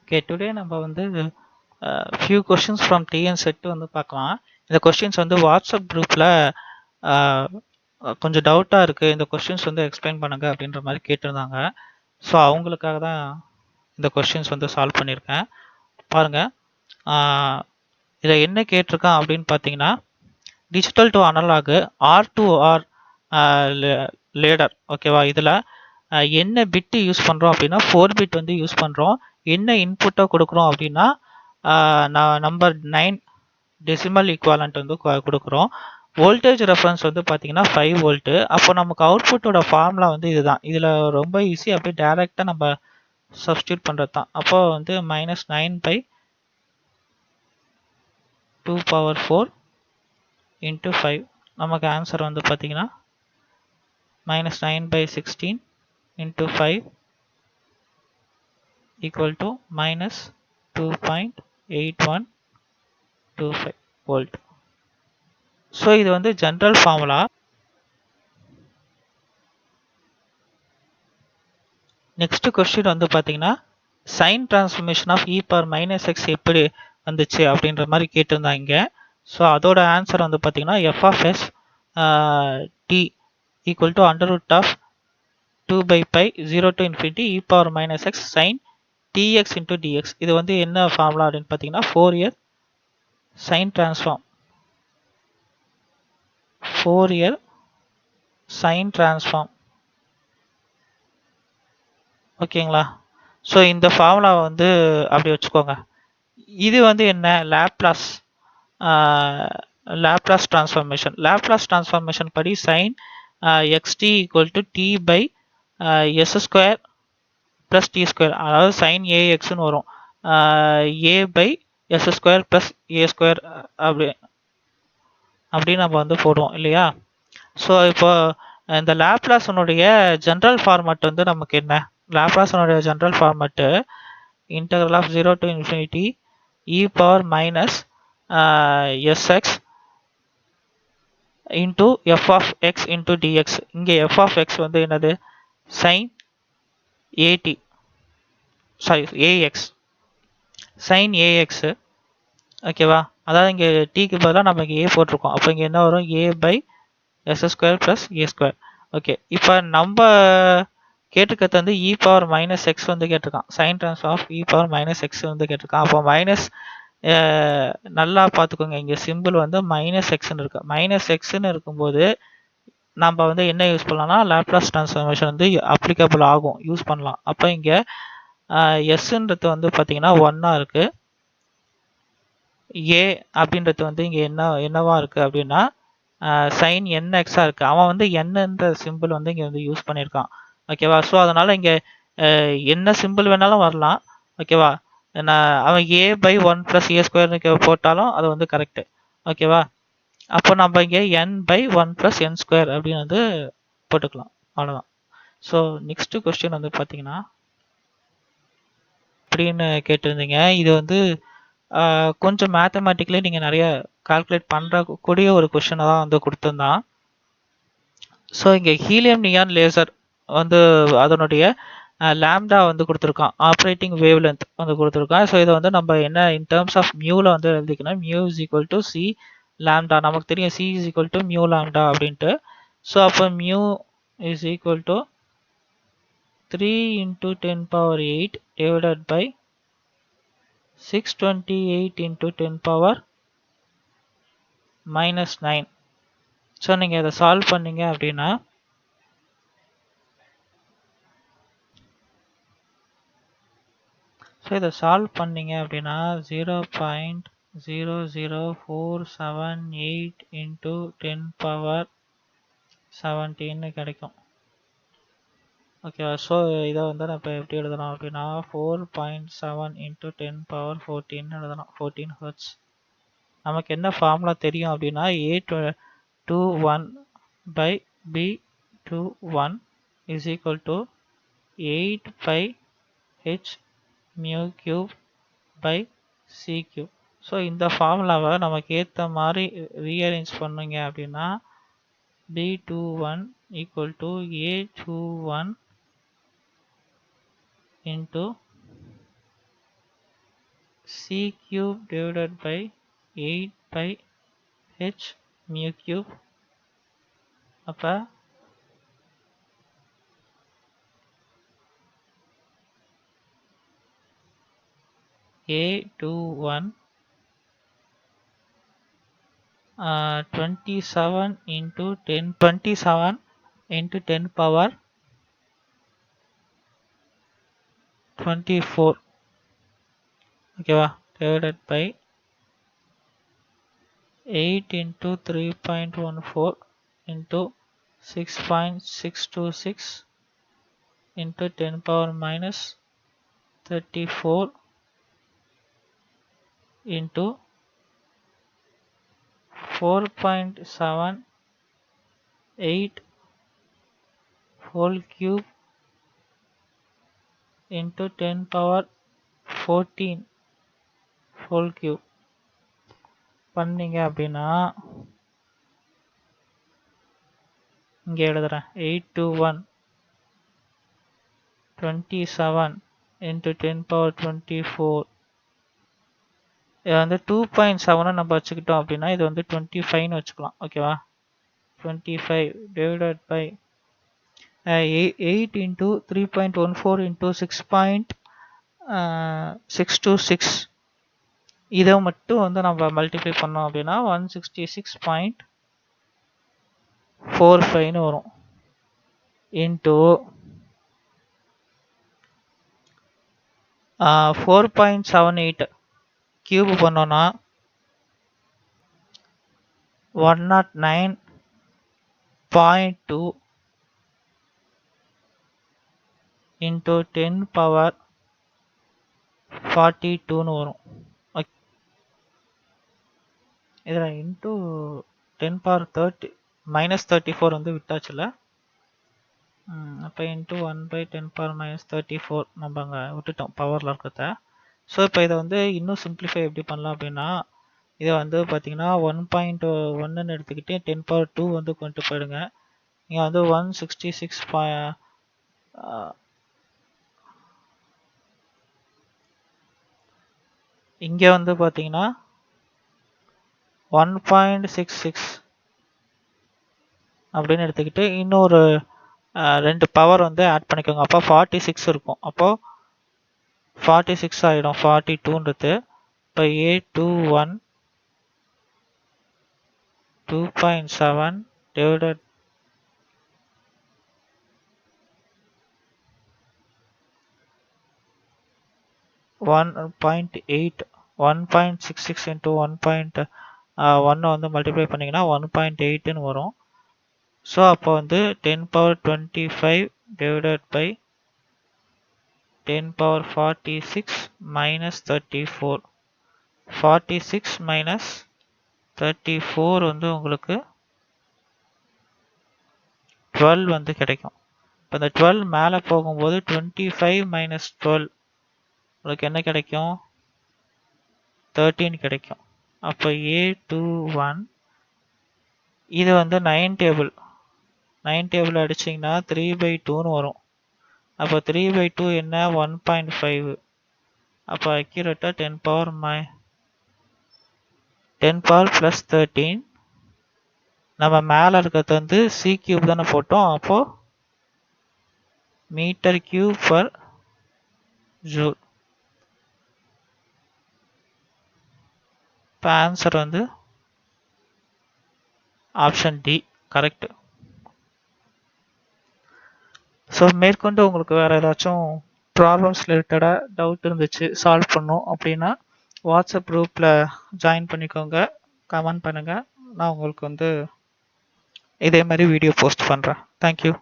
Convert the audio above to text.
Okay, today நம்ம வந்து few questions from TN set வந்து பார்க்கலாம். இந்த questions வந்து வாட்ஸ்அப் குரூப்ல கொஞ்சம் டவுட்டா இருக்கு, இந்த questions வந்து எக்ஸ்பிளைன் பண்ணுங்க அப்படின்ற மாதிரி கேட்டிருந்தாங்க. ஸோ அவங்களுக்காக தான் இந்த questions வந்து சால்வ் பண்ணியிருக்கேன். பாருங்க, இதில் என்ன கேட்டிருக்கான் அப்படின்னு பார்த்தீங்கன்னா, digital to analog R to R ladder. ஓகேவா, இதில் என்ன பிட்டு யூஸ் பண்ணுறோம் அப்படின்னா 4 பிட் வந்து யூஸ் பண்ணுறோம். என்ன இன்புட்டை கொடுக்குறோம் அப்படின்னா நம்பர் 9 டெசிமல் ஈக்குவலண்ட் வந்து கொடுக்குறோம். வோல்டேஜ் ரெஃபரன்ஸ் வந்து பார்த்தீங்கன்னா 5 வோல்ட்டு. அப்போ நமக்கு அவுட்புட்டோட ஃபார்முலா வந்து இதுதான். இதில் ரொம்ப ஈஸி, அப்படியே டைரெக்டாக நம்ம சப்ஸ்டியூட் பண்ணுறது தான். அப்போ வந்து -9/2⁴ இன்ட்டு 5. நமக்கு ஆன்சர் வந்து பார்த்தீங்கன்னா -9/16 into 5 equal to -2.8125 volt. So இது வந்து ஜென்ரல் ஃபார்முலா. நெக்ஸ்ட் கொஸ்டின் வந்து பார்த்தீங்கன்னா, சைன் டிரான்ஸ்ஃபர்மேஷன் ஆஃப் e⁻−x எப்படி வந்துச்சு அப்படின்ற மாதிரி கேட்டிருந்தாங்க. ஸோ அதோட ஆன்சர் வந்து பார்த்தீங்கன்னா f(s) t equal to √2/π 0 to infinity e⁻−x sin dx into dx. இது வந்து என்ன ஃபார்முலா அப்படின்னு பார்த்தீங்கன்னா Fourier sine transform, Fourier sine transform. ஓகேங்களா? ஸோ இந்த ஃபார்முலா வந்து அப்படி வச்சுக்கோங்க. இது வந்து என்ன, லேப்லாஸ் டிரான்ஸ்ஃபார்மேஷன். லேப்லாஸ் டிரான்ஸ்ஃபார்மேஷன் படி sine xt equal to t/s² plus t², அதாவது சைன் ஏஎக்ஸ்ன்னு வரும். a/s² ப்ளஸ் a² அப்படின்னு நம்ம வந்து போடுவோம் இல்லையா? ஸோ இப்போ இந்த லேப்லாஸனுடைய ஜென்ரல் ஃபார்மட் வந்து நமக்கு என்ன, லேப்லாஸனுடைய general format integral of 0 to infinity e⁻−sx into f of x into dx. இங்கே f of x வந்து என்னது, sin at, sorry ax, sin ax. ஓகேவா, அதாவது இங்கே டீக்கு பதிலாக நம்ம இங்கே a போட்டிருக்கோம். அப்போ இங்கே என்ன வரும், a/s² ப்ளஸ் a². ஓகே, இப்போ நம்ம கேட்டிருக்கிறது வந்து e⁻−x வந்து கேட்டிருக்கான். சைன் டிரான்ஸ்ஃபார்ம் ஆஃப் e⁻−x வந்து கேட்டிருக்கான். அப்போ மைனஸ் நல்லா பார்த்துக்கோங்க, இங்கே சிம்பிள் வந்து -xன்னு இருக்கு. -xன்னு இருக்கும்போது நம்ம வந்து என்ன யூஸ் பண்ணலாம்னா லேப்லாஸ் டிரான்ஸ்ஃபார்மேஷன் வந்து அப்ளிகபிள் ஆகும், யூஸ் பண்ணலாம். அப்போ இங்கே எஸ்ன்றது வந்து பார்த்தீங்கன்னா 1ஆ இருக்கு, ஏ அப்படின்றது வந்து இங்கே என்னவா இருக்கு அப்படின்னா சைன் nxஆ இருக்கு. அவன் வந்து என்னன்ற சிம்பிள் வந்து இங்கே வந்து யூஸ் பண்ணியிருக்கான். ஓகேவா, ஸோ அதனால இங்கே என்ன சிம்பிள் வேணாலும் வரலாம். ஓகேவா, அவன் a/1 + a² போட்டாலும் அது வந்து கரெக்டு. ஓகேவா, அப்போ நம்ம இங்கே n/1 + n² அப்படின்னு வந்து போட்டுக்கலாம். அவ்வளோதான். ஸோ நெக்ஸ்ட் கொஸ்டின் வந்து பார்த்தீங்கன்னா அப்படின்னு கேட்டிருந்தீங்க. இது வந்து கொஞ்சம் மேத்தமேட்டிக்கலி நீங்கள் நிறைய கால்குலேட் பண்ணுறக்கூடிய ஒரு கொஸ்டினை தான் வந்து கொடுத்துருந்தான். ஸோ இங்கே ஹீலியம் நியான் லேசர் வந்து அதனுடைய லேம்டா வந்து கொடுத்துருக்கான், ஆப்ரேட்டிங் வேவ் லென்த் வந்து கொடுத்துருக்கான். ஸோ இதை வந்து நம்ம என்ன இன் டேர்ம்ஸ் ஆஃப் மியூவில் வந்து எழுதிக்கணும். Mu is equal to C lambda. நமக்கு தெரியும் C is equal to mu lambda அப்படின்ட்டு. ஸோ அப்போ mu is equal to 3 × 10⁸ divided by 628 × 10⁻−9. So நீங்கள் இதை சால்வ் பண்ணீங்க அப்படின்னா ஸோ இதை சால்வ் பண்ணீங்க அப்படின்னா 0.00478 × 10⁻17 கிடைக்கும். ஓகேவா, ஸோ இதை வந்து நான் இப்போ எப்படி எழுதலாம் அப்படின்னா 4.7 × 10⁻14 எழுதலாம், 14 Hz. நமக்கு என்ன ஃபார்முலா தெரியும் அப்படின்னா a21/b21 is equal to 8πh⁴/c³. So இந்த ஃபார்முலாவை நமக்கு ஏற்ற மாதிரி ரீஅரேஞ்ச் பண்ணுங்க அப்படின்னா b21 equal to a21 into c cube divided by 8 by h mu cube. அப்ப A21 27 into 10 27 into 10 power 24 ஓகேவா divided by 8 into 3.14 into 6.626 into 10 power minus 34 into 4.78 whole cube into 10 power 14 whole cube பண்ணீங்க அப்படின்னா இங்கே எழுதுறேன் 821 27 into 10 power 24 இது வந்து 2.7 நம்ம வச்சுக்கிட்டோம் அப்படின்னா இது வந்து 25 வச்சுக்கலாம் ஓகேவா 25 divided by 8 into 3.14 into 6.626 இதை மட்டும் வந்து நம்ம மல்டிப்ளை பண்ணோம் அப்படின்னா 166.45 வரும் இன்டூ 4.78 கியூப் பண்ணோம்னா 109.2 into 10 power 42 வரும் இதில் இன்டூ 10 power 30 minus 34 வந்து விட்டாச்சுல அப்போ இன்டூ 1 by 10 power minus 34 நம்ம அங்கே விட்டுட்டோம் பவரில் இருக்கிறத ஸோ இப்போ இதை வந்து இன்னும் சிம்பிளிஃபை எப்படி பண்ணலாம் அப்படின்னா இதை வந்து பார்த்தீங்கன்னா 1.1ன்னு எடுத்துக்கிட்டு 10 power 2 வந்து கொண்டு போயிடுங்க இங்கே வந்து 166 இங்கே வந்து பார்த்தீங்கன்னா 1.66 அப்படின்னு எடுத்துக்கிட்டு இன்னொரு 2 பவர் வந்து ஆட் பண்ணிக்கோங்க அப்போ 46 இருக்கும் அப்போ 46 ஆகிடும் 42ன்றது இப்போ A21 2.7 divided 1.8 1.66 into 1.1 வந்து மல்டிப்ளை பண்ணிங்கன்னா 1.8ன்னு வரும் ஸோ அப்போ வந்து 10 power 25 divided by 10 power 46 minus 34 46 minus 34 வந்து உங்களுக்கு 12 வந்து கிடைக்கும் இப்போ இந்த 12 மேலே போகும்போது 25 minus 12 உங்களுக்கு என்ன கிடைக்கும் 13 கிடைக்கும் அப்போ A21 இது வந்து 9 டேபிள் அடிச்சிங்கன்னா 3/2ன்னு வரும் அப்போ 3/2 என்ன 1.5 அப்போ அக்யூரேட்டாக 10 power plus 13 நம்ம மேலே இருக்கிறது வந்து C கியூப் தானே போட்டோம் அப்போது மீட்டர் கியூப் பர் ஜூல் இப்போ ஆன்சர் வந்து ஆப்ஷன் டி கரெக்ட் ஸோ மேற்கொண்டு உங்களுக்கு வேறு ஏதாச்சும் ப்ராப்ளம்ஸ் ரிலேட்டடாக டவுட் இருந்துச்சு சால்வ் பண்ணும் அப்படின்னா வாட்ஸ்அப் குரூப்பில் ஜாயின் பண்ணிக்கோங்க கமெண்ட் பண்ணுங்கள் நான் உங்களுக்கு வந்து இதே மாதிரி வீடியோ போஸ்ட் பண்ணுறேன் தேங்க்யூ